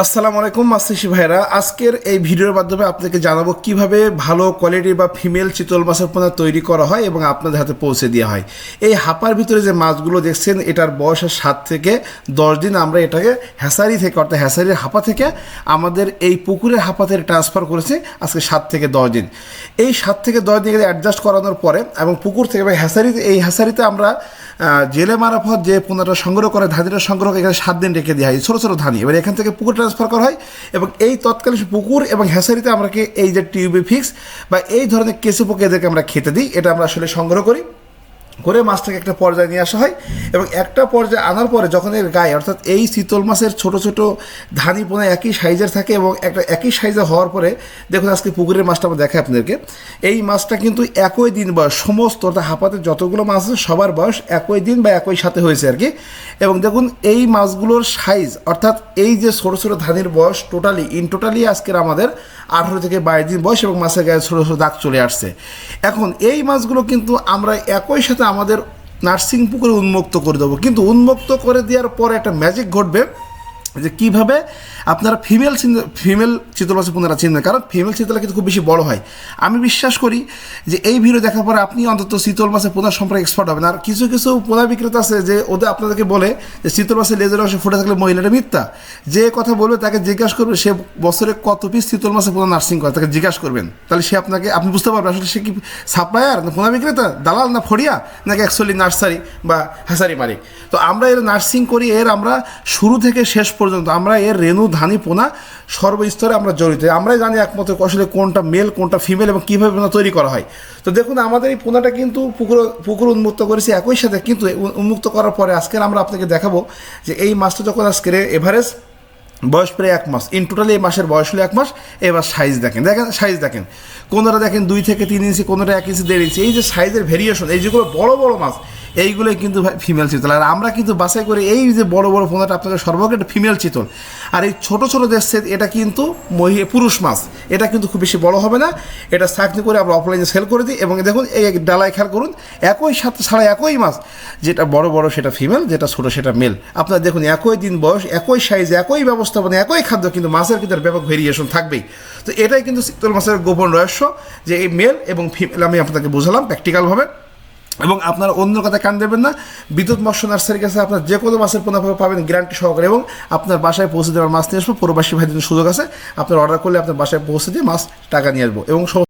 আসসালামু আলাইকুম মাছচাষী ভাইরা, আজকের এই ভিডিওর মাধ্যমে আপনাকে জানাবো কিভাবে ভালো কোয়ালিটির বা ফিমেল চিতল মাছের পোনা তৈরি করা হয় এবং আপনাদের হাতে পৌঁছে দেওয়া হয়। এই হাপার ভিতরে যে মাছগুলো দেখছেন এটার বয়স 7 থেকে 10 দিন। আমরা এটাকে হ্যাসারি থেকে অর্থাৎ হ্যাসারির হাপা থেকে আমাদের এই পুকুরের হাপাতে ট্রান্সফার করেছি আজকে 7 থেকে 10 দিন। এই 7 থেকে 10 দিন অ্যাডজাস্ট করানোর পরে এবং পুকুর থেকে বা হ্যাসারিতে আমরা জেলে মারফত যে পোনাটা সংগ্রহ করে ধানিটা সংগ্রহ করে এখানে 7 দিন রেখে দেওয়া হয়, ছোটো ছোটো ধানি। এবার এখান থেকে পুকুর ট্রান্সফার করা হয় এবং এই তৎকালীন পুকুর এবং হ্যাসারিতে আমরা এই যে টিউবে ফিক্স বা এই ধরনের কেঁচো পোকা এদেরকে আমরা খেতে দিই। এটা আমরা আসলে সংগ্রহ করে মাছটাকে একটা পর্যায়ে নিয়ে আসা হয় এবং একটা পর্যায়ে আনার পরে যখন এর গায়ে অর্থাৎ এই চিতল মাছের ছোট ছোট ধানি পোনা একই সাইজের থাকে এবং একটা একই সাইজে হওয়ার পরে দেখুন আজকে পুকুরের মাছটা আমরা দেখাই আপনাদেরকে। এই মাছটা কিন্তু একই দিন বয়স, সমস্ত অর্থাৎ হাপাতে যতগুলো মাছ আছে সবার বয়স একই দিন বা একই সাথে হয়েছে আর কি। এবং দেখুন এই মাছগুলোর সাইজ অর্থাৎ এই যে ছোটো ছোটো ধানির বয়স টোটালি আজকের আমাদের 18 থেকে 22 দিন বয়স এবং মাছের গায়ে ছোটো ছোটো দাগ চলে আসছে। এখন এই মাছগুলো কিন্তু আমরা একই সাথে আমাদের নার্সিং পুকুরে উন্মুক্ত করে দেবো, কিন্তু উন্মুক্ত করে দেওয়ার পরে একটা ম্যাজিক ঘটবে যে কীভাবে আপনারা ফিমেল চিতল মাছের পোনারা চিনবেন। কারণ ফিমেল চিতলা কিন্তু খুব বেশি বড় হয়। আমি বিশ্বাস করি যে এই ভিডিও দেখার পরে আপনি অন্তত চিতল মাছের পোনা সম্পর্কে এক্সপার্ট হবেন। আর কিছু কিছু পোনা বিক্রেতা আছে যে ওদের আপনাদেরকে বলে যে চিতল মাছের লেজের অংশে ফুটে থাকলে মহিলাটা মিথ্যা। যে কথা বলবে তাকে জিজ্ঞাসা করবে সে বছরে কত পিস চিতল মাছের পোনা নার্সিং করে, তাকে জিজ্ঞাসা করবেন। তাহলে সে আপনি বুঝতে পারবেন আসলে সে কি সাপ্লায়ার না পোনা বিক্রেতা, দালাল না ফড়িয়া, নাকি অ্যাকচুয়ালি নার্সারি বা হ্যাসারি মালিক। তো আমরা এর নার্সিং করি, আমরা শুরু থেকে শেষ পর্যন্ত আমরা এর রেণু ধানি পোনা সর্বস্তরে আমরা জড়িত। আমরাই জানি একমাত্র আসলে কোনটা মেল কোনটা ফিমেল এবং কীভাবে পোনা তৈরি করা হয়। তো দেখুন আমাদের এই পোনাটা কিন্তু পুকুর উন্মুক্ত করেছি একই সাথে, কিন্তু উন্মুক্ত করার পরে আজকের আমরা আপনাকে দেখাবো যে এই মাছটা যখন আজকের এভারেজ বয়স প্রায় 1 মাস, ইন টোটালি এই মাসের বয়স হলো 1 মাস। এবার সাইজ দেখেন কোনোটা দেখেন 2 থেকে 3 ইঞ্চি, কোনোটা 1 ইঞ্চি 1.5 ইঞ্চি। এই যে সাইজের ভেরিয়েশন, এই যেগুলো বড় বড় মাছ এইগুলোই কিন্তু ফিমেল চিতল। আর আমরা কিন্তু বাছাই করে এই যে বড় বড় পোনাটা আপনাদের সর্বকে একটা ফিমেল চিতল। আর এই ছোটো ছোটো দেখছে এটা কিন্তু পুরুষ মাছ। এটা কিন্তু খুব বেশি বড় হবে না। এটা চাকনি করে আমরা অফলাইনে সেল করে দিই। এবং দেখুন এই ডালায় খেয়াল করুন একই সাথে ছাড়া একই মাছ, যেটা বড় বড় সেটা ফিমেল, যেটা ছোটো সেটা মেল। আপনারা দেখুন একই দিন বয়স, একই সাইজ, একই ব্যবস্থাপনা, একই খাদ্য, কিন্তু মাছের কিন্তু ব্যাপক ভেরিয়েশন থাকবেই। তো এটাই কিন্তু চিতল মাছের গোপন রহস্য যে এই মেল এবং ফিমেল আমি আপনাকে বোঝালাম প্র্যাকটিক্যালভাবে। এবং আপনারা অন্য কথা কান দেবেন না। বিদ্যুৎ মৎস্য নার্সারির কাছে আপনার যে কোনো মাছের পোনা পাবেন গ্যারান্টি সহকারে এবং আপনার বাসায় পৌঁছে দেওয়ার মাছ নিয়ে আসবো। প্রবাসী ভাইদের সুযোগ আছে, আপনার অর্ডার করলে আপনার বাসায় পৌঁছে দিয়ে মাছ টাকা নিয়ে আসবো এবং